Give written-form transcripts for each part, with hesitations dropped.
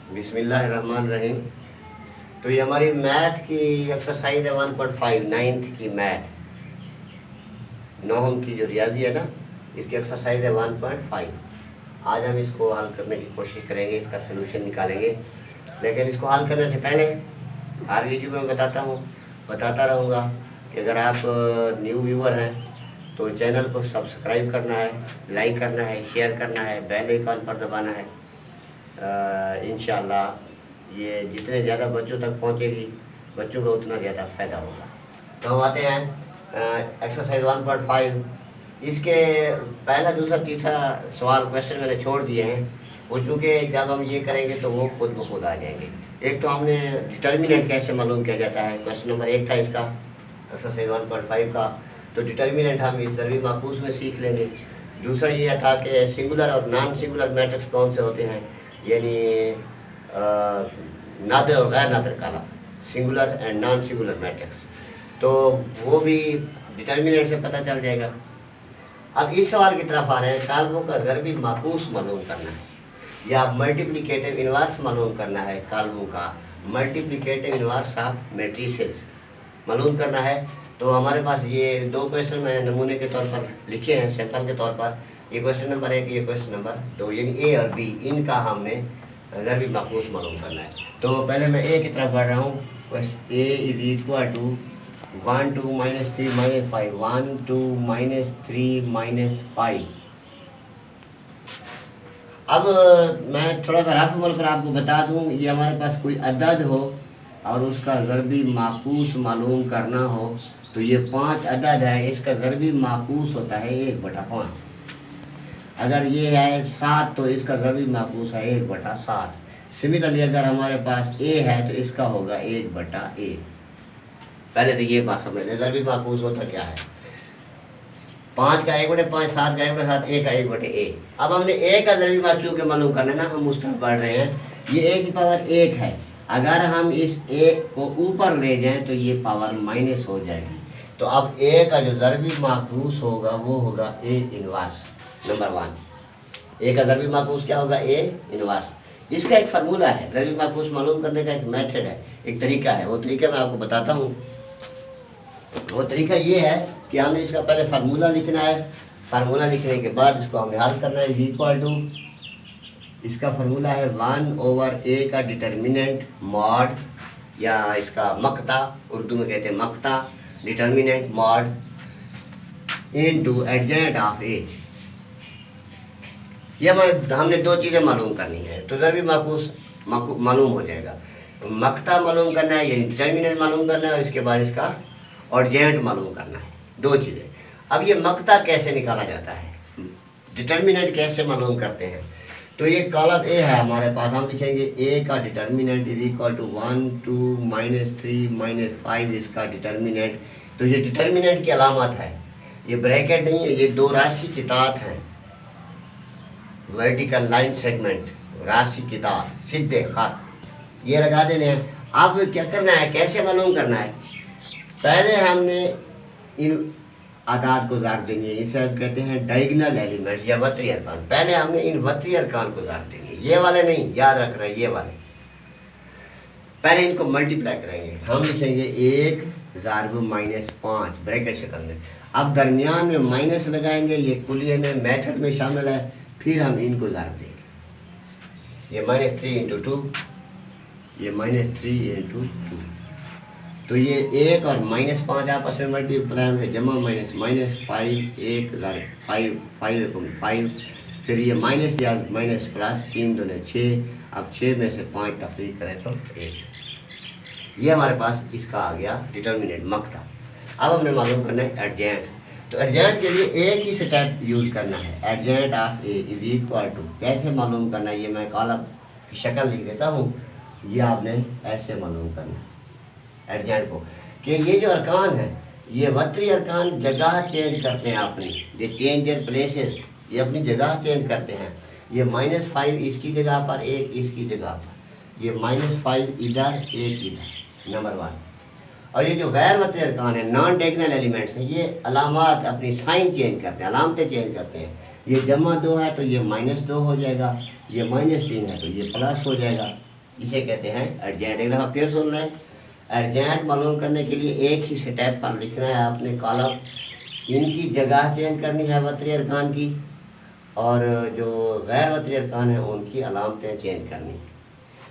बिस्मिल्लाहिर्रहमानिर्रहीम। तो ये हमारी मैथ की एक्सरसाइज है 1.5 नाइन्थ की मैथ, नौम की जो रियाजी है ना, इसकी एक्सरसाइज है 1.5। आज हम इसको हल करने की कोशिश करेंगे, इसका सलूशन निकालेंगे। लेकिन इसको हल करने से पहले हर वीडियो में बताता रहूँगा कि अगर आप न्यू व्यूअर हैं तो चैनल को सब्सक्राइब करना है, लाइक करना है, शेयर करना है, बेल आइकन पर दबाना है। इंशाअल्लाह ये जितने ज़्यादा बच्चों तक पहुँचेगी, बच्चों को उतना ज़्यादा फ़ायदा होगा। तो हम आते हैं एक्सरसाइज 1.5। इसके पहला, दूसरा, तीसरा सवाल क्वेश्चन मैंने छोड़ दिए हैं, वो चूँकि जब हम ये करेंगे तो वो खुद ब खुद आ जाएंगे। एक तो हमने डिटर्मिनेंट कैसे मालूम किया जाता है, क्वेश्चन नंबर 1 था इसका, एक्सरसाइज 1.5 का। तो डिटर्मिनेंट हम इस ज़रूरी माकूस में सीख लेंगे। दूसरा ये था कि सिंगुलर और नॉन सिंगुलर मैट्रिक्स कौन से होते हैं, यानी नादिर और गैर नादिर कालम, singular and non singular matrix, तो वो भी डिटर्मिनेंट से पता चल जाएगा। अब इस सवाल की तरफ आ रहे हैं, कालमों का ज़रबी माकूस मालूम करना है या मल्टीप्लिकेटिव इनवर्स मालूम करना है। कालमों का मल्टीप्लिकेटिव इनवर्स ऑफ मैट्रिसेस मालूम करना है। तो हमारे पास ये दो क्वेश्चन मैंने नमूने के तौर पर लिखे हैं, सैंपल के तौर पर। ये क्वेश्चन नंबर 1, ये क्वेश्चन नंबर 2, यानी ए और बी, इनका हमने ज़रबी माकूस मालूम करना है। तो पहले मैं ए की तरफ बढ़ रहा हूँ। ए इज इक्वल टू 1 2 - 3 - 5, 1 2 - 3 - 5। अब मैं थोड़ा सा रफ अमल पर आपको बता दूँ, ये हमारे पास कोई अदद हो और उसका ज़रबी माकूस मालूम करना हो, तो ये 5 अदद है, इसका ज़रबी माकूस होता है 1/5। अगर ये है 7 तो इसका ज़रबी माकूस है 1/7। सिमिलरली अगर हमारे पास ए है तो इसका होगा 1/a। पहले तो ये बात समझ लें, ज़रबी माकूस होता क्या है। 5 का 1/5, 7 का 1/7, ए का 1/a। अब हमने ए का ज़रबी माकूस के मालूम करना है ना, हम उस तरफ बढ़ रहे हैं। ये ए की पावर 1 है, अगर हम इस ए को ऊपर ले जाएं तो ये पावर माइनस हो जाएगी। तो अब ए का जो ज़रबी माकूस होगा वो होगा ए इनवर्स। नंबर 1, ए का ज़रबी माकूस क्या होगा, ए इनवर्स। इसका एक फार्मूला है, ज़रबी माकूस मालूम करने का एक मेथड है, एक तरीका है। वो तरीका मैं आपको बताता हूँ। वो तरीका ये है कि हमने इसका पहले फार्मूला लिखना है। फार्मूला लिखने के बाद इसको हमें हल करना है। इज इक्वल टू, इसका फार्मूला है 1/a का डिटर्मिनेंट मॉड, या इसका मक्ता, उर्दू में कहते हैं मक्ता, determinant mod into adjoint of A. ये हमने दो चीज़ें मालूम करनी है, तो ज़रबी माकूस मालूम हो जाएगा। मक्ता मालूम करना है, यानी डिटर्मिनेंट मालूम करना है, और इसके बाद इसका एडजेंट मालूम करना है, दो चीज़ें। अब ये मक्ता कैसे निकाला जाता है, डिटर्मिनेंट कैसे मालूम करते हैं, तो ये कॉलम ए है हमारे पास, हम लिखेंगे ए का डिटर्मिनेंट इज इक्वल टू 1 2 - 3 - 5 इसका डिटर्मिनेंट। तो ये डिटर्मिनेंट की अलामत है, ये ब्रैकेट नहीं है, ये दो राशि की तात हैं, वर्टिकल लाइन सेगमेंट, राशि की तात, सीधे खत, ये लगा देने हैं। अब क्या करना है, कैसे मालूम करना है, पहले हमने इन आदाद को ज़ार देंगे, इसे हम कहते हैं डायगोनल एलिमेंट या वत्री अरकान। पहले हमने इन वत्री अरकान को ज़ार देंगे, ये वाले नहीं, याद रखना है, ये वाले पहले इनको मल्टीप्लाई करेंगे। हम लिखेंगे 1 ज़ारब -5 ब्रैकेट शक्ल में। अब दरमियान में माइनस लगाएंगे, ये कुलिये में मेथड में शामिल है। फिर हम इनको ज़ार देंगे, ये -3 × 2, ये -3 × 2। तो ये 1 और -5 आपस में मल्टीप्लाई होंगे, जमा माइनस माइनस 5 1 5 5 5, फिर ये माइनस या माइनस प्लस, 3 दूने 6। अब 6 में से 5 तफरीक करें तो 1। ये हमारे पास इसका आ गया डिटर्मिनेंट मक्ता। अब हमने मालूम करना है एडजेंट। तो एडजेंट के लिए एक ही स्टेप यूज़ करना है, adjoint of A is equal to, कैसे मालूम करना है, ये मैं कॉलम की शक्ल लिख देता हूँ। ये आपने ऐसे मालूम करना है एडजेंट को, कि ये जो अरकान है, ये वत्री अरकान जगह चेंज करते हैं अपनी, ये चेंज देयर प्लेसेस, ये अपनी जगह चेंज करते हैं। ये -5 इसकी जगह पर, 1 इसकी जगह पर, ये -5 इधर, 1 इधर, नंबर 1। और ये जो गैर वत्री अरकान है, नॉन डायगोनल एलिमेंट्स हैं, ये अलामात अपनी साइन चेंज करते हैं, अलामतें चेंज करते हैं। ये जमा 2 है तो ये -2 हो जाएगा, ये -3 है तो ये प्लस हो जाएगा। इसे कहते हैं एडजेंट। एक दफ़ा फिर सुन लें, एडजेंट मालूम करने के लिए एक ही स्टेप पर लिखना है आपने कॉलम, इनकी जगह चेंज करनी है वतरी अरकान की, और जो गैर वतरी अरकान है उनकी अलामतें चेंज करनी।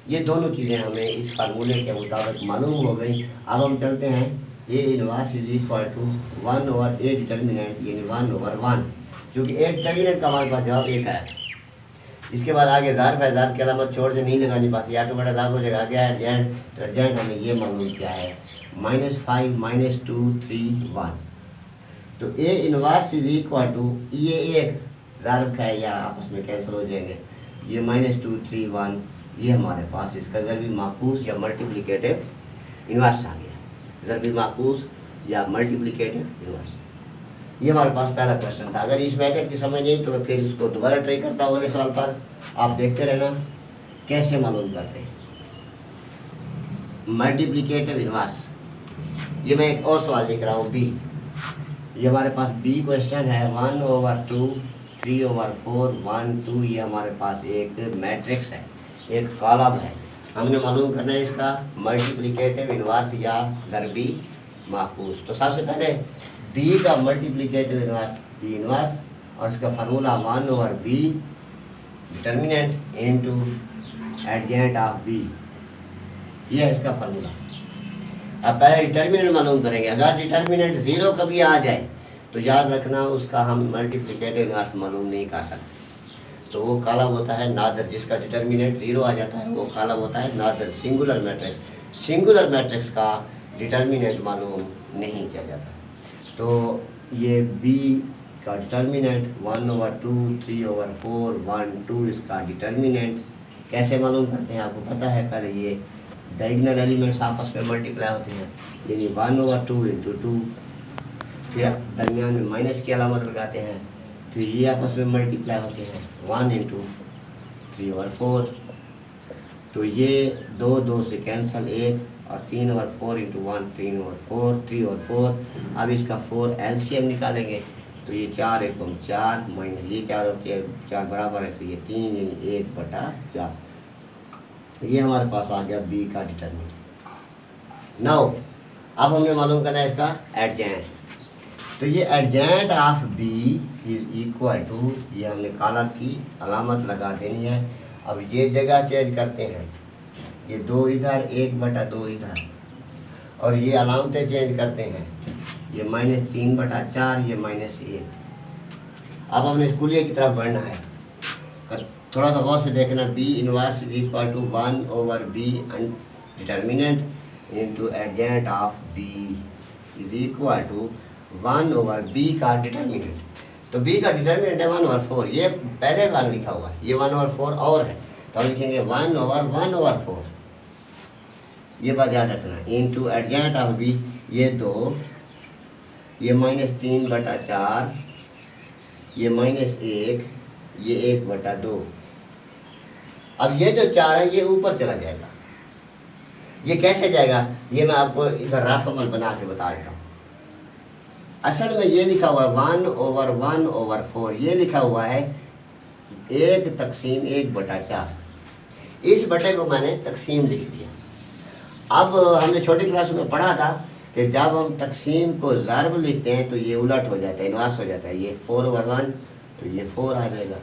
ये दोनों चीज़ें हमें इस फार्मूले के मुताबिक मालूम हो गई। अब हम चलते हैं, A inverse is equal to 1/a determinant, यानी 1/1, क्योंकि ए डिटर्मिनेंट का हमारे पास जवाब एक है। इसके बाद आगे ज़ार बाय ज़ार की अलामत छोड़ दे, नहीं लगानी पास, या तो बड़ा लाभ हो जाएगा। आगे एडजेंट, तो एडजेंट हमें ये मालूम क्या है, -5 -2 3 1। तो A inverse is equal to, ये एक ज़ारब है या आपस में कैंसिल हो जाएंगे, ये -2 3 1, ये हमारे पास इसका ज़रबी माकूस या मल्टीप्लिकेटिव इनवर्स आ गया, ज़रबी माकूस या मल्टीप्लिकेटिव इनवर्स। ये हमारे पास पहला क्वेश्चन था। अगर इस मेथड की समझ नहीं तो मैं फिर इसको दोबारा ट्राई करता हूँ अगले सवाल पर, आप देखते रहना कैसे मालूम करते हैं मल्टीप्लिकेटिव इनवर्स। ये मैं एक और सवाल लिख रहा हूँ, बी। ये हमारे पास बी क्वेश्चन है, 1/2 3/4 1 2। ये हमारे पास एक मैट्रिक्स है, एक कॉलम है। हमने मालूम करना है इसका मल्टीप्लिकेटिव इनवर्स या ज़रबी माकूस। तो सबसे पहले बी का मल्टीप्लिकेटिव इनवर्स, बी इनवर्स, और इसका formula 1/b determinant into adjoint of B, ये है इसका फार्मूला। अब पहले डिटर्मिनेंट मालूम करेंगे। अगर डिटर्मिनेंट 0 कभी आ जाए तो याद रखना उसका हम मल्टीप्लिकेटिव इनवर्स मालूम नहीं कर सकते। तो वो कॉलम होता है नादर, जिसका डिटर्मिनेंट 0 आ जाता है वो कॉलम होता है नादर, सिंगुलर मैट्रिक्स। सिंगुलर मैट्रिक्स का डिटर्मिनेंट मालूम नहीं किया जाता। तो ये बी का डिटर्मिनेंट 1/2 3/4 1 2, इसका डिटर्मिनेंट कैसे मालूम करते हैं आपको पता है। पहले ये डायगोनल एलिमेंट्स आपस में मल्टीप्लाई होते हैं, यानी 1/2 × 2, फिर दरमियान में माइनस की अलामत लगाते हैं, फिर ये आपस में मल्टीप्लाई होते हैं 1 × 3/4। तो ये 2 2 से कैंसिल 1, और 3/4 × 1 3/4 3/4। अब इसका 4 एलसीएम निकालेंगे, तो ये 4 × 1 4 माइनस ये 4 और 4 बराबर है, तो ये 3 यानी 1/4। ये हमारे पास आ गया बी का डिटर्मिनेंट। नाउ अब हमने मालूम करना है इसका एडजेंट। तो ये adjoint of B is equal to, ये हमने कॉलम की अलामत लगा देनी है। अब ये जगह चेंज करते हैं, ये 2 इधर 1/2 इधर, और ये अलामतें चेंज करते हैं, ये -3/4 ये -1। अब हमने स्कूलिया की तरफ बढ़ना है, थोड़ा सा गौर से देखना। B inverse is equal to 1/b determinant into adjoint of B is equal to 1/b का डिटर्मिनेंट। तो b का डिटर्मिनेंट है 1/4, ये पहले बार लिखा हुआ है, ये 1/4 और है, तो हम लिखेंगे 1/1/4। ये बात याद रखना, इनटू एडजेंट ऑफ बी, ये 2, ये -3/4, ये -1, ये 1/2। अब ये जो 4 है ये ऊपर चला जाएगा। ये कैसे जाएगा, ये मैं आपको इधर रफ अमल बना के बता देता हूँ। असल में ये लिखा हुआ है 1/1/4, ये लिखा हुआ है 1/1/4। इस बटे को मैंने तकसीम लिख दिया। अब हमने छोटी क्लास में पढ़ा था कि जब हम तकसीम को ज़रब लिखते हैं तो ये उलट हो जाता है, इनवर्स हो जाता है। ये 4/1 तो ये 4 आ जाएगा।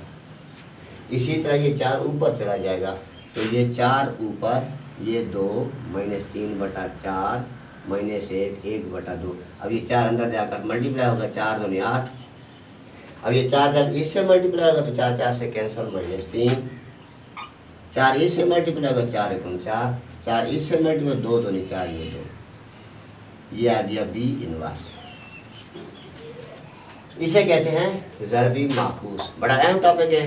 इसी तरह ये 4 ऊपर चला जाएगा, तो ये 4 ऊपर, ये 2 -3/4 -1 1/2। अब ये 4 अंदर जाकर मल्टीप्लाई होगा, 4 दूनी 8। अब ये 4 जब इससे मल्टीप्लाई होगा तो 4 4 से कैंसिल, -3। 4 इससे मल्टीप्लाई होगा, 4 × 4 4 इससे मल्टीप्लाई, 2 दूनी 4 ये 2। ये आ गया बी इनवर्स। इसे कहते हैं ज़रबी माकूस। बड़ा अहम टॉपिक है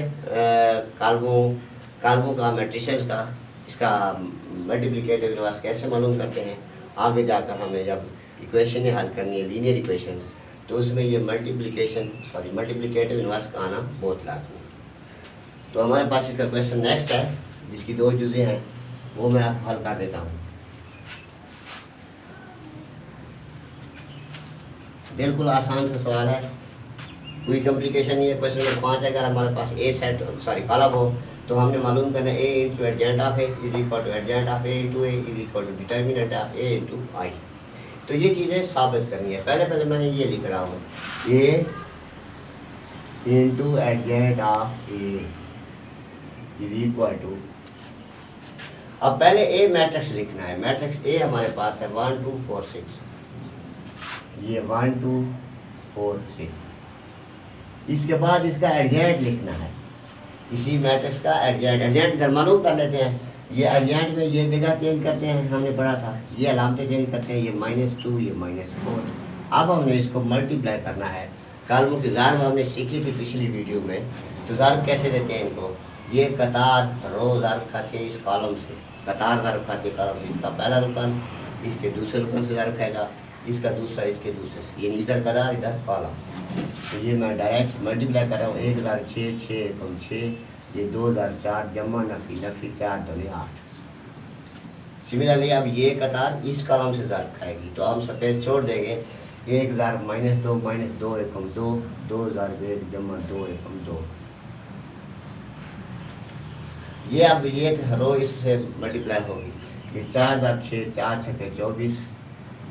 कालमों का, मैट्रिसेस का। इसका मल्टीप्लिकेटिव इनवर्स कैसे मालूम करते हैं, आगे जाकर हमें जब इक्वेशन हल करनी है, लीनियर इक्वेशन, तो उसमें ये मल्टीप्लिकेटिव इनवर्स का आना बहुत लाजमी है। तो हमारे पास इसका क्वेश्चन नेक्स्ट है, जिसकी 2 जुज़े हैं, वो मैं आपको हल कर देता हूँ। बिल्कुल आसान सा सवाल है, कोई कॉम्प्लिकेशन नहीं है। क्वेश्चन नंबर 5 अगर हमारे पास कॉलम हो तो हमने मालूम करना है A into adjoint of A is equal to adjoint of A into A is equal to determinant of A into I. तो ये चीज़ें साबित करनी है। पहले मैं ये लिख रहा हूँ A into adjoint of A is equal to, अब पहले ए मैट्रिक्स लिखना है। मैट्रिक्स ए हमारे पास है 1 2 4 6, ये 1 2 4 6। इसके बाद इसका एडजेंट लिखना है, इसी मैट्रिक्स का एडजेंट इधर मालूम कर लेते हैं। ये एडजेंट में ये जगह चेंज करते हैं, हमने पढ़ा था, ये अलामतें चेंज करते हैं, ये -2 ये -4। अब हमने इसको मल्टीप्लाई करना है। कालमों की ज़ार हमने सीखी थी पिछली वीडियो में, तो ज़ार कैसे देते हैं इनको, ये कतार रो ज़ार खाते इस कॉलम से, कतार ज़ार खाते कॉलम से, इसका पहला रुकन इसके दूसरे रुकन से ज़ार खाएगा, इसका दूसरा इसके दूसरे से, यानी इधर कतार इधर कॉलम। तो ये मैं डायरेक्ट मल्टीप्लाई कर रहा हूँ, 1006 6 एकम 6, ये 2004 जमा नफी नफी 4 दूनी 8। सिमिलरली अब ये कतार इस कॉलम से ज़ार खाएगी, तो हम सफ़ेद छोड़ देंगे, 1000 -2 -2 एकम 2, 2001 जमा 2 एकम 2। ये अब ये रो इससे मल्टीप्लाई होगी, ये 4006 4 छके 24,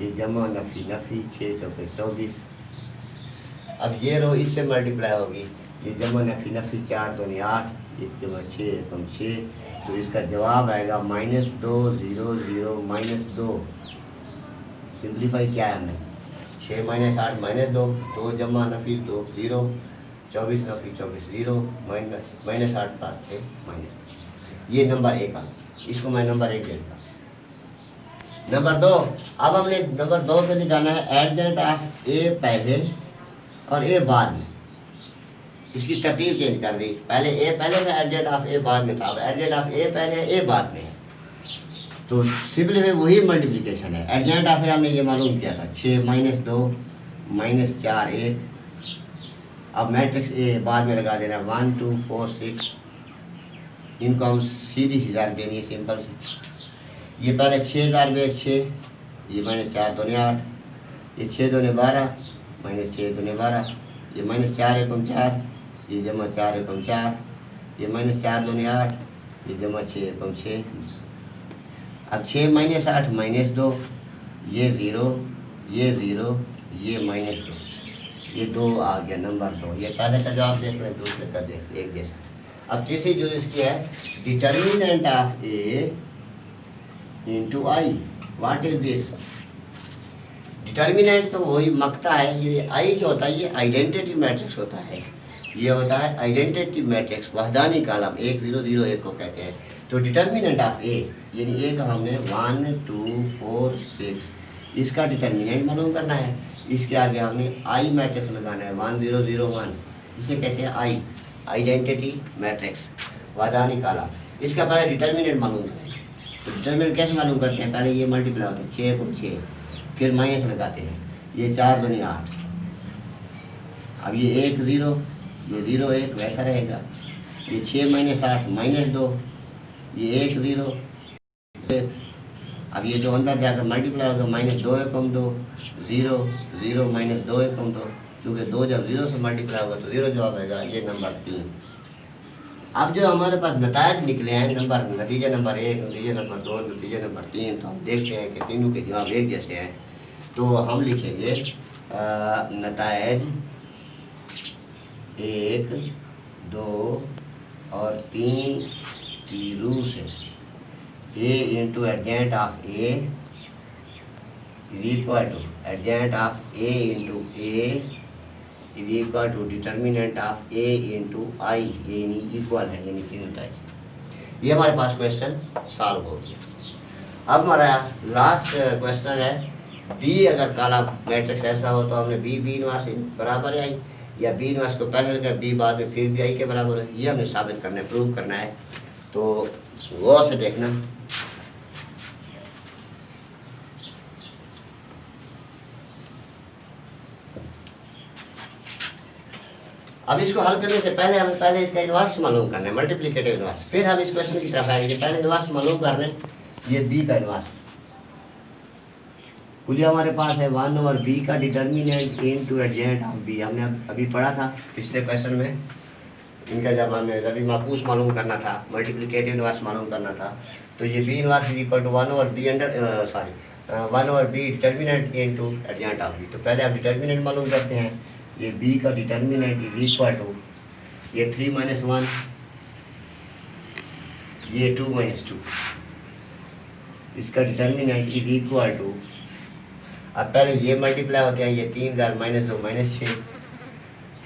ये जमा नफी नफी 6 चौके 24। अब ये रो इससे मल्टीप्लाई होगी, ये जमा नफी नफी 4 दूनी 8, ये जमा 6 एकम 6। तो इसका जवाब आएगा -2 0 0 -2। सिंप्लीफाई किया है हमने, 6 - 8 -2, 2 जमा नफी 2 0, 24 नफी 24 0, -8 + 6 -2। ये नंबर 1 का, इसको मैं नंबर 1 देता। नंबर 2, अब हमने नंबर 2 पे निकालना है एडजेंट ऑफ ए पहले और ए बाद में। इसकी तरतीब चेंज कर दी, पहले ए पहले था, एडजेंट ऑफ ए बाद में था, अब एडजेंट ऑफ ए पहले ए बाद में है। तो सिंपली में वही मल्टीप्लिकेशन है। एडजेंट ऑफ ए हमने ये मालूम किया था, 6 -2 -4 1। अब मैट्रिक्स ए बाद में लगा देना 1 2 4 6, इनको हम सीधी जार देनी है सिंपल से। ये पहले 6 जार में 6, ये -4 दूनी 8, ये 6 दूनी 12 -6 दूनी 12, ये -4 एकम 4, ये जमा 4 एकम 4, ये -4 दूनी 8, ये जमा 6 एकम 6। अब 6 - 8 -2, ये 0 ये 0 ये -2, ये 2 आ गया नंबर 2। ये पहले का जवाब देख रहे हैं, दूसरे का देख एक जैसा। अब तीसरी जो इसकी है, determinant of A into I. What is this? Determinant तो वही मकता है, ये आई जो होता है ये आइडेंटिटी मैट्रिक्स होता है, ये होता है आइडेंटिटी मैट्रिक्स, वहदानी कालम 1 0 0 1 को कहते हैं। तो डिटर्मिनेंट ऑफ ए, यानी ए का हमने 1 2 4 6 इसका डिटर्मिनेंट मालूम करना है। इसके आगे हमने आई मैट्रिक्स लगाना है, 1 0 0 1, इसे कहते हैं आई आइडेंटिटी मैट्रिक्स, वादानी काला। इसका पहले डिटर्मिनेंट मालूम करें। तो डिटर्मिनेंट कैसे मालूम करते हैं, पहले ये मल्टीप्लाई होते हैं 6 को 6, फिर माइनस लगाते हैं, ये 4 दूनी 8। अब ये 1 0 ये 0 1 वैसा रहेगा, ये 6 - 8 -2, ये 1 0 1। अब ये जो अंदर जाकर मल्टीप्लाई होगा -2 एकम 2 0 0 -2 एकम 2, क्योंकि 2 जब 0 से मल्टीप्लाई होगा तो 0 जवाब आएगा। ये नंबर 3। अब जो हमारे पास नतायज निकले हैं, नतीजा नंबर 1, नतीजा नंबर 2, नतीजा नंबर 3, तो हम देखते हैं कि तीनों के जवाब एक जैसे हैं। तो हम लिखेंगे नतायज 1 2 और 3 की रूह से A into adjoint of A is equal to adjoint of A into A is equal to determinant of A into I, यानी इक्वल है, यानी 3 होता है। ये हमारे पास क्वेश्चन सॉल्व हो गया। अब हमारा लास्ट क्वेश्चन है, बी अगर काला मैट्रिक्स ऐसा हो तो हमने बी इनवर्स बराबर है आई, या बी इनवर्स को पहले लगा बी बाद में फिर भी आई के बराबर है, ये हमें साबित करना है, प्रूव करना है। तो गौर से देखना। अब इसको हल करने से पहले हमें पहले इसका इनवर्स मालूम करना है, मल्टीप्लिकेटिव इनवर्स, फिर हम इस क्वेश्चन की तरफ आएंगे। पहले इनवर्स मालूम कर लें, ये बी का इनवर्स कुल हमारे पास है 1 ओवर बी का determinant into adjoint of B, हमने अभी पढ़ा था पिछले क्वेश्चन में। इनका जब हमने ज़रूरी माकूस मालूम करना था, मल्टीप्लिकेटिव इनवर्स मालूम करना था, तो ये B inverse is equal to 1/b determinant into adjoint of B. तो पहले आप डिटर्मिनेंट मालूम करते हैं। ये बी का डिटर्मिनेंट इज इक्वल टू ये 3 - 1, ये 2 - 2, इसका डिटर्मिनेंट इज इक्वल टू, अब पहले ये मल्टीप्लाई होते हैं, ये 3000 - 2 - 6,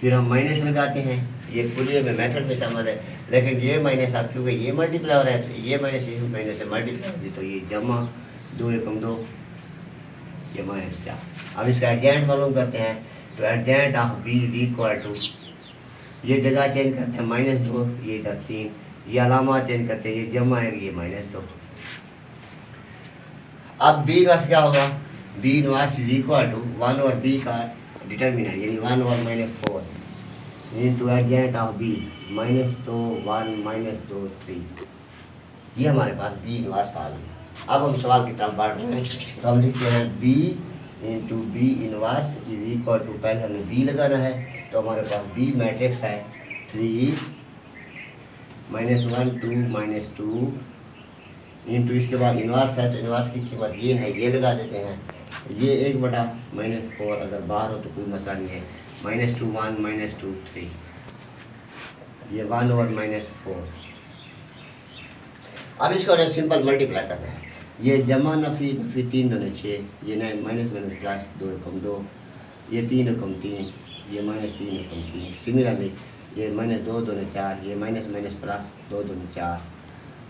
फिर हम माइनस लगाते हैं। ये पुलिये में मेथड में शामिल है, लेकिन ये माइनस अब चूँकि ये मल्टीप्लाई हो रहा है तो ये माइनस इस माइनस से मल्टीप्लाई होगी, तो ये जमा 2 एकम 2, ये -4। अब इसका एडजेंट मालूम करते हैं, तो adjoint of B is equal to, ये जगह चेंज करते हैं -2, ये इधर 3, ये अलामा चेंज करते हैं, ये जमा है, ये -2। अब बी इनवर्स क्या होगा, B inverse is equal to 1/b का डिटर्मिनेंट यानी 1/-4 इंटू एडजेंट ऑफ बी -2 1 -2 3। ये हमारे पास बी इनवर्स आ गया। अब हम सवाल की तरफ बढ़ रहे हैं, तो हम लिखते हैं B into B inverse is equal to, पहले हमें बी लगाना है, तो हमारे पास बी मैट्रिक्स है 3 -1 2 -2 इंटू, इसके बाद इनवर्स है, तो इनवर्स की कीमत ये है, ये लगा देते हैं, ये 1/-4, अगर बाहर हो तो कोई मसला नहीं है, -2 1 -2 3, ये 1/-4। अब इसको सिंपल मल्टीप्लाई करना है, ये जमा नफी 3 दूनी 6, ये माइनस प्लस 2 एकम 2, ये 3 एकम 3, ये -3 एकम 3। सिमिलरली ये -2 दूनी 4, ये माइनस प्लस 2 दूनी 4,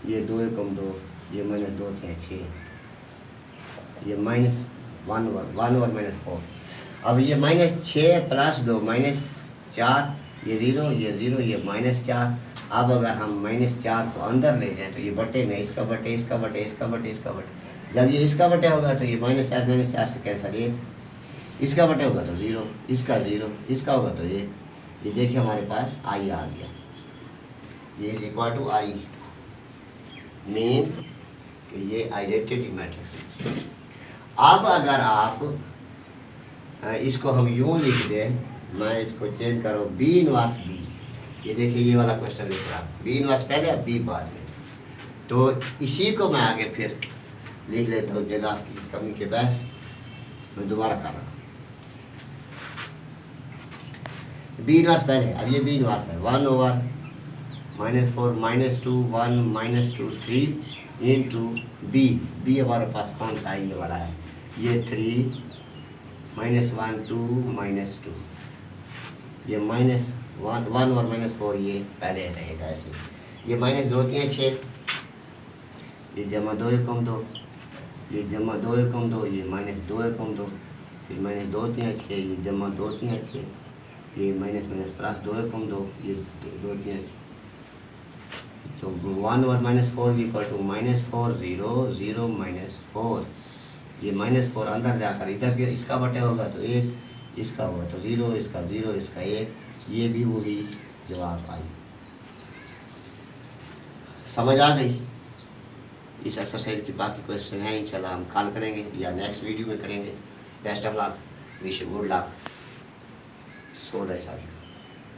ये 2 एकम 2, ये -2 3 6, ये -1/-4। अब ये -6 + 2 -4, ये 0 ये 0, ये -4। अब अगर हम -4 को अंदर ले जाएं, तो ये बटे में इसका बटे इसका बटे इसका बटे इसका बटे, जब ये इसका बटे होगा तो ये -4 से कैंसिल, 1 इसका बटे होगा तो 0, इसका 0, इसका होगा तो 1। ये देखिए हमारे पास आई आ गया, ये is equal to I, mean कि ये आइडेंटिटी मैट्रिक्स है। अब अगर आप इसको हम यूँ लिख दें, मैं इसको चेंज करूँ बी इनवर्स बी, ये देखिए ये वाला क्वेश्चन लिख रहा, बी इनवर्स पहले अब बी बाद में, तो इसी को मैं आगे फिर लिख लेता हूँ, जगह की कमी के बहस मैं दोबारा कर रहा हूँ। बी इनवर्स पहले, अब ये बी इनवर्स है 1/-4 -2 1 -2 3 इंटू बी, बी हमारे पास कौन सा है, ये वाला है, ये 3 -1 2 -2, ये -1 और -4 ये पहले रहेगा ऐसे, ये -2 3 6, ये जमा 2 एकम 2, ये जमा 2 एकम 2, ये -2 एकम 2, फिर -2 3 6, ये जमा 2 3 6, ये माइनस प्लस 2 एकम 2, ये 2 3 6, तो 1 और -4 इक्वल टू -4 0 0 -4, ये -4 अंदर जाकर इधर के इसका बटे होगा तो 1, इसका होगा तो 0, इसका 0, इसका 1, ये भी वही जवाब आई। समझ आ गई? इस एक्सरसाइज की बाकी क्वेश्चन है इंशाल्लाह हम कल करेंगे या नेक्स्ट वीडियो में करेंगे। Best of luck, wish you good luck, so that's all.